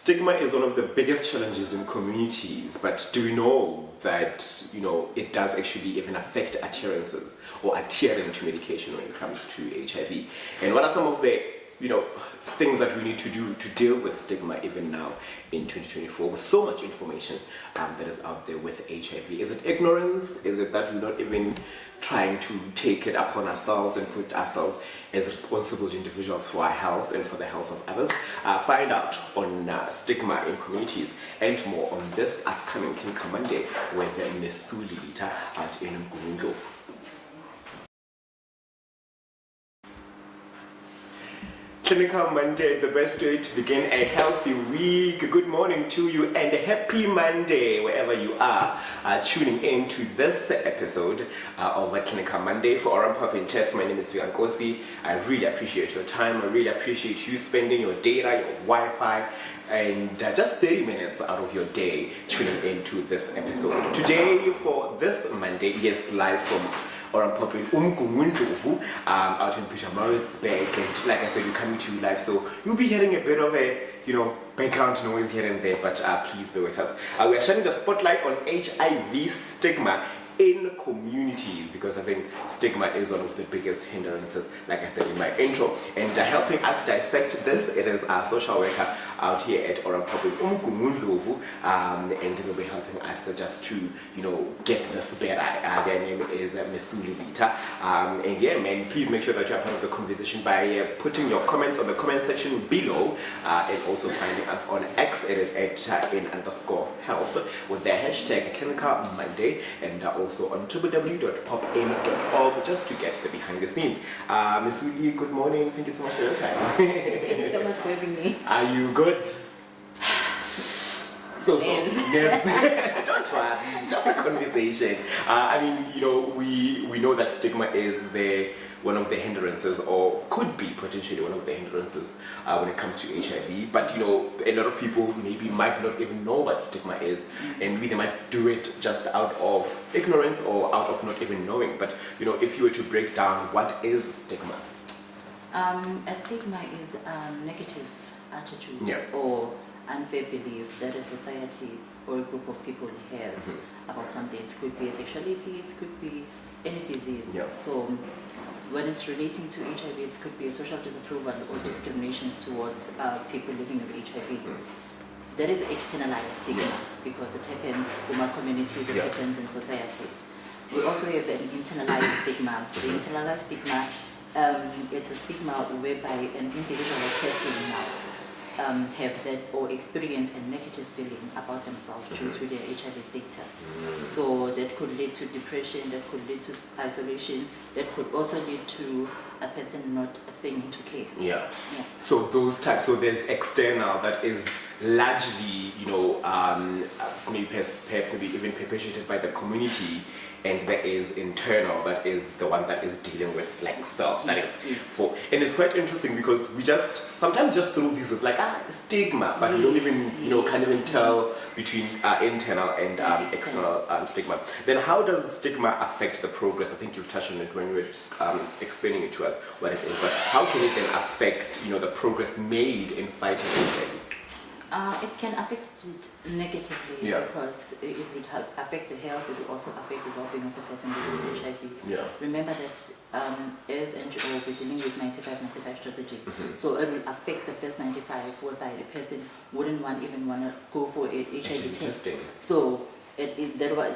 Stigma is one of the biggest challenges in communities, but do we know that, it does actually even affect adherences or adhering to medication when it comes to HIV? And what are some of the, things that we need to do to deal with stigma even now in 2024 with so much information that is out there with HIV? Is it ignorance? Is it that we're not even trying to take it upon ourselves and put ourselves as responsible individuals for our health and for the health of others? Find out on stigma in communities and more on this upcoming Clinical Monday with Mesuli Latha out in Nkosi. Clinical Monday, the best way to begin a healthy week. Good morning to you and happy Monday wherever you are tuning in to this episode of Clinical Monday. For our Pop in Chats, my name is Nkosi. I really appreciate your time. I really appreciate you spending your data, your Wi-Fi, and just 30 minutes out of your day tuning into this episode. Today, for this Monday, yes, live from I'm popping out in Pietermaritzburg, and like I said, we're coming to you live, so you'll be hearing a bit of a background noise here and there, but please bear with us. We are shining the spotlight on HIV stigma in communities, because I think stigma is one of the biggest hindrances, like I said in my intro. And helping us dissect this, it is our social worker out here at Orampopin, and they'll be helping us just to get this better. Their name is Mesuli Latha. And yeah, man, please make sure that you're part of the conversation by putting your comments on the comment section below, and also finding us on X. It is at @in_health with the hashtag Clinical Monday, and also on www.popin.org just to get the behind the scenes. Mesuli, good morning. Thank you so much for your time. Thank you so much for having me. Are you good? Yes. Don't worry, just a conversation. We know that stigma is one of the hindrances, or could be potentially one of the hindrances when it comes to HIV. But a lot of people maybe might not even know what stigma is, and maybe they might do it just out of ignorance or out of not even knowing. But if you were to break down, what is stigma? A stigma is a negative attitude or unfair belief that a society or a group of people have about something. It could be a sexuality, it could be any disease. So when it's relating to HIV, it could be a social disapproval or discrimination towards people living with HIV. There is externalized stigma because it happens in our communities, it happens in societies. We also have an internalized stigma. The internalized stigma, it's a stigma whereby an individual person have that or experience a negative feeling about themselves due to their HIV status. So that could lead to depression, that could lead to isolation, that could also lead to a person not staying into care. So those types, so there's external that is largely, maybe perhaps even perpetuated by the community, and there is internal, that is the one that is dealing with like self. That is for, and it's quite interesting because we sometimes just throw these as like stigma, but we don't even can't even tell between internal and external stigma. Then how does stigma affect the progress? I think you touched on it when you were explaining it to us what it is, but how can it then affect the progress made in fighting HIV? It can affect it negatively because it would affect the health, it would also affect the well-being of the person living with HIV. Remember that as NGO, we're dealing with 95-95 strategy. So it will affect the first 95, whereby the person wouldn't even want to go for an HIV test. So in that way,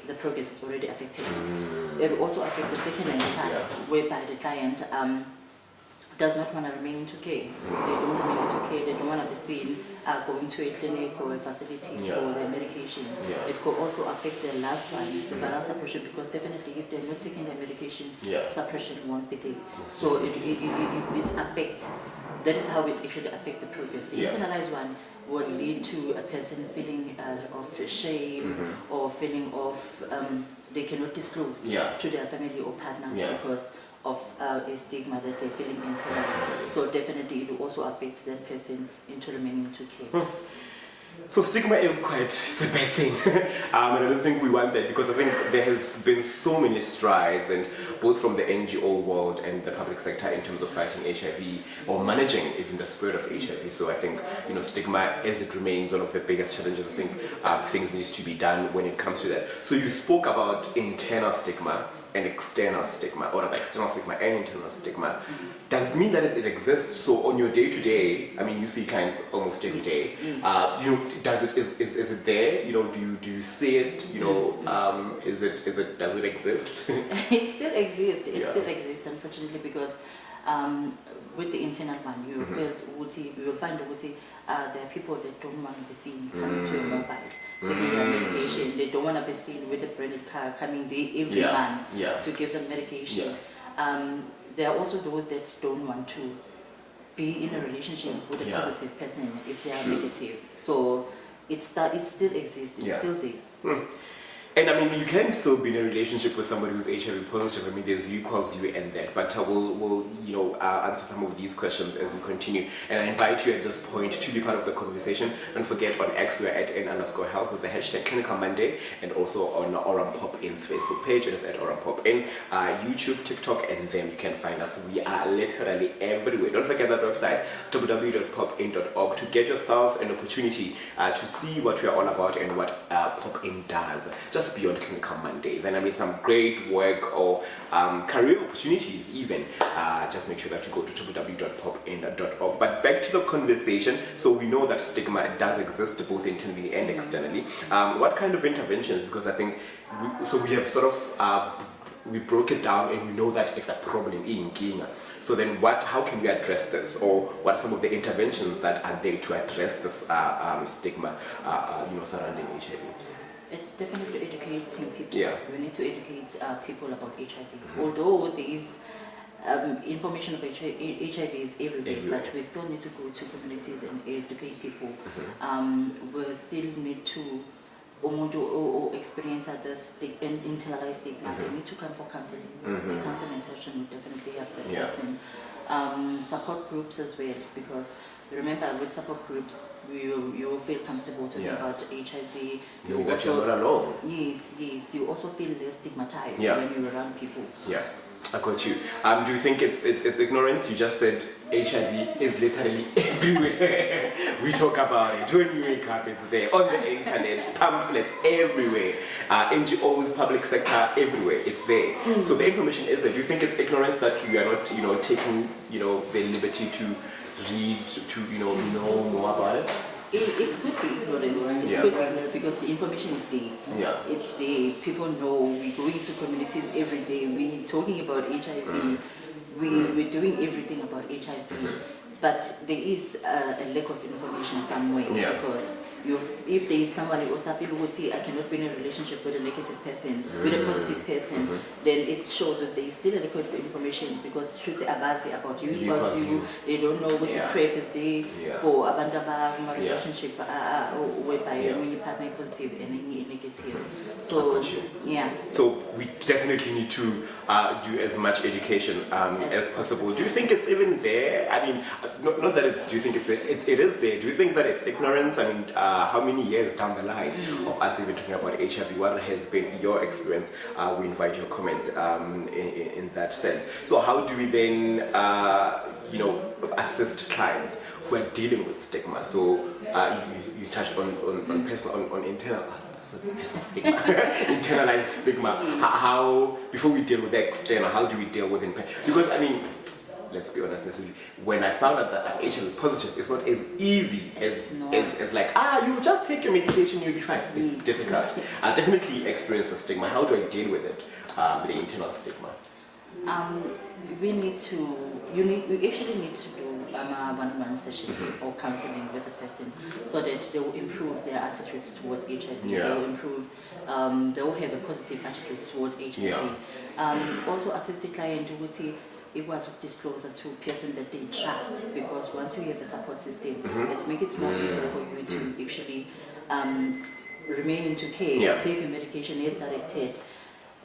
the progress is already affected. It will also affect the second 95, whereby the client does not want to remain into care. They don't remain into care, they don't want to be seen going to a clinic or a facility for their medication. It could also affect the last one, the viral suppression, because definitely if they're not taking their medication, suppression won't be there. So it affects, that is how it actually affects the progress. The internalized one would lead to a person feeling of shame or feeling of they cannot disclose to their family or partners because of a stigma that they're feeling internally. So definitely it will also affect that person into remaining into care. So stigma is it's a bad thing, and I don't think we want that, because I think there has been so many strides, and both from the NGO world and the public sector in terms of fighting HIV or managing even the spread of HIV. So I think, stigma, as it remains one of the biggest challenges, I think things needs to be done when it comes to that. So you spoke about internal stigma and external stigma, or rather external stigma and internal stigma. Does it mean that it exists? So on your day-to-day, I mean, you see clients almost every day. Does it there? Do you see it? Does it exist? It still exists. It still exists, unfortunately, because with the internal one, you will find there are people that don't want to be seen coming to a mobile, taking their medication. They don't want to be seen with a branded car coming there every month to give them medication. There are also those that don't want to be in a relationship with a positive person if they are negative. So it still exists. It's still there. And I mean, you can still be in a relationship with somebody who's HIV positive. I mean, there's you equals you and that. But we'll answer some of these questions as we continue. And I invite you at this point to be part of the conversation. Don't forget, on X we're at @n_health with the hashtag Clinical Monday, and also on Oram Pop In's Facebook page. It is at Oram Pop In, YouTube, TikTok, and then you can find us. We are literally everywhere. Don't forget that website, www.popin.org, to get yourself an opportunity to see what we are all about and what Pop In does. Just beyond Clinical Mondays, and I mean some great work or career opportunities even. Just make sure that you go to www.popin.org. But back to the conversation. So we know that stigma does exist both internally and externally. What kind of interventions? Because I think we have sort of we broke it down, and we know that it's a problem in Kenya. So then how can we address this, or what are some of the interventions that are there to address this stigma surrounding HIV? It's definitely educating people. We need to educate people about HIV. Although there is information about HIV is everywhere, but we still need to go to communities and educate people. We still need to or experience this internalized stigma. They need to come for counseling. The counseling session will definitely help them. Support groups as well, because remember, with support groups, you will feel comfortable talking about HIV. You're not alone. Yes. You also feel less stigmatized when you're around people. Yeah, I got you. Do you think it's ignorance? You just said HIV is literally everywhere. We talk about it. When you wake up, it's there. On the internet, pamphlets everywhere. NGOs, public sector, everywhere. It's there. So the information is there. Do you think it's ignorance that we are not taking the liberty to read, to know more about it? It could be ignorant. It could be ignorant because the information is there. It's there. People know. We're going to communities every day. We're talking about HIV. We're doing everything about HIV. But there is a lack of information somewhere, because if there is someone who says, I cannot be in a relationship with a negative person, with a positive person, then it shows that there is still a lack of information, because should say about you, because they don't know what the PrEP is there for a relationship whereby your partner is positive and negative. So So we definitely need to do as much education as possible. Do you think it's even there? I mean, not that it's, do you think it is there? Do you think that it's ignorance? I mean, how many years down the line of us even talking about HIV, what has been your experience? We invite your comments in that sense. So how do we then, assist clients who are dealing with stigma? So you touched on personal, on internal stigma, internalized stigma. How, before we deal with the external, how do we deal with it? Because I mean, let's be honest, Mesuli, when I found out that I'm HIV positive, it's not as easy as like, you just take your medication, you'll be fine. It's difficult. I definitely experienced the stigma. How do I deal with it, the internal stigma? We actually need to do a one-on-one session or counseling with the person, so that they will improve their attitudes towards HIV. They will improve, they will have a positive attitude towards HIV. Also assist the client to it was disclosure to a person that they trust, because once you have a support system, it makes it more easier for you to actually remain into care, take your medication as directed,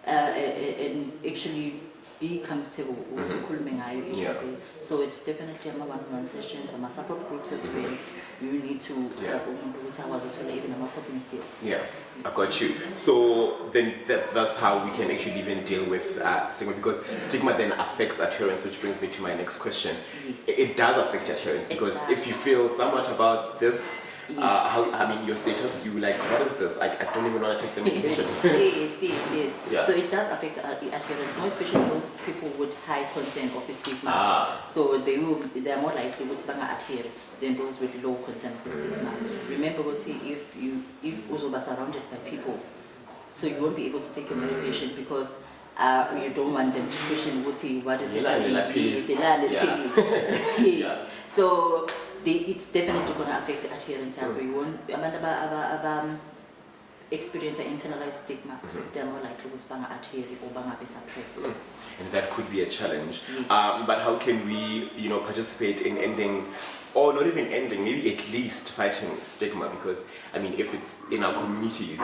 and actually be comfortable with HIV. So it's definitely one-on-one sessions, and support groups as well. you need to even a coping skills. Yeah, I've got you. So then that's how we can actually even deal with stigma, because stigma then affects adherence, which brings me to my next question. Yes. It does affect adherence, because if you feel somewhat about this, your status, you like, what is this? I don't even want to take the medication. yes. Yeah. So it does affect adherence, more especially those people with high concern of stigma. So they are more likely to adhere than those with low concern of stigma. Remember, if also are surrounded by people, so you won't be able to take your medication because you don't want them to question what is it. So it's definitely going to affect adherence. You won't experience an internalized stigma, they're more likely to adhere or be suppressed. And that could be a challenge. Yes. But how can we, participate in ending, or not even ending, maybe at least fighting stigma? Because if it's in our communities,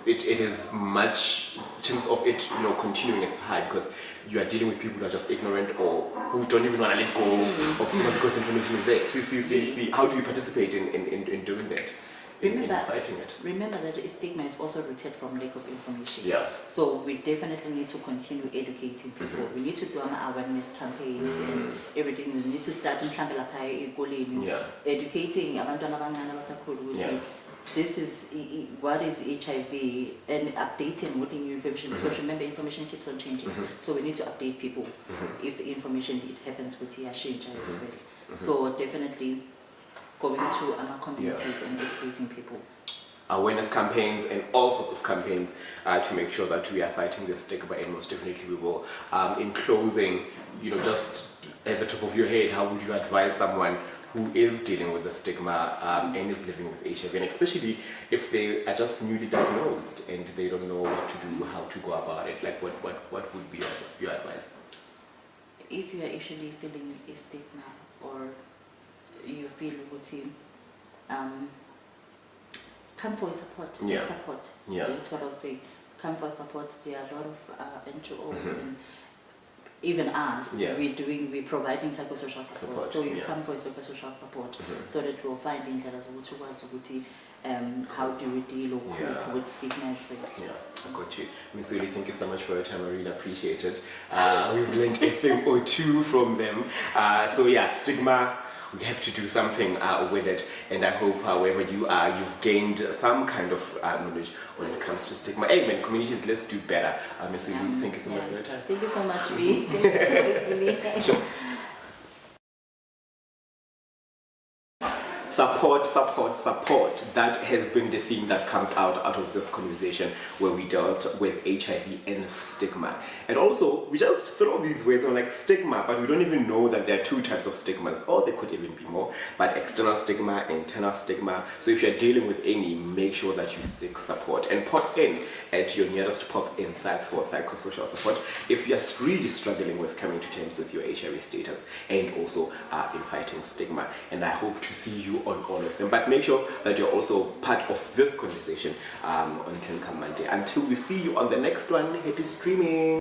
it is much chance of it, continuing its high, because you are dealing with people who are just ignorant or who don't even want to let go of stigma because information is there. See. How do you participate in doing that? In fighting it. Remember that stigma is also rooted from lack of information. Yeah. So we definitely need to continue educating people. We need to do awareness campaigns and everything. We need to start in educating this is what is HIV and updating what new information, because remember information keeps on changing. So we need to update people if information happens with change as well. So definitely going to our communities and educating people. Awareness campaigns and all sorts of campaigns to make sure that we are fighting this stigma, and most definitely we will. In closing, just at the top of your head, how would you advise someone who is dealing with the stigma and is living with HIV, and especially if they are just newly diagnosed and they don't know what to do, how to go about it? Like what would be your advice? If you are actually feeling a stigma, or you feel come for support, support. Yeah. That's what I'll say. Come for support. There are a lot of NGOs and even us. We're providing psychosocial support. So you come for psychosocial support so that we'll find how do we deal with stigma as well. Yeah, I got you. Mesuli, thank you so much for your time. I really appreciate it. We've learned a thing or two from them. Stigma, we have to do something with it, and I hope wherever you are, you've gained some kind of knowledge when it comes to stigma. Amen. Communities, let's do better. Mesuli, thank you so much for your time. Thank you so much, V. Thanks for Support. That has been the theme that comes out of this conversation, where we dealt with HIV and stigma. And also, we just throw these words on like stigma, but we don't even know that there are two types of stigmas, or there could even be more. But external stigma, internal stigma. So if you're dealing with any, make sure that you seek support and pop in at your nearest pop-in sites for psychosocial support if you're really struggling with coming to terms with your HIV status, and also in fighting stigma. And I hope to see you on all of them. But make sure that you're also part of this conversation on Clinical Monday. Until we see you on the next one, happy streaming.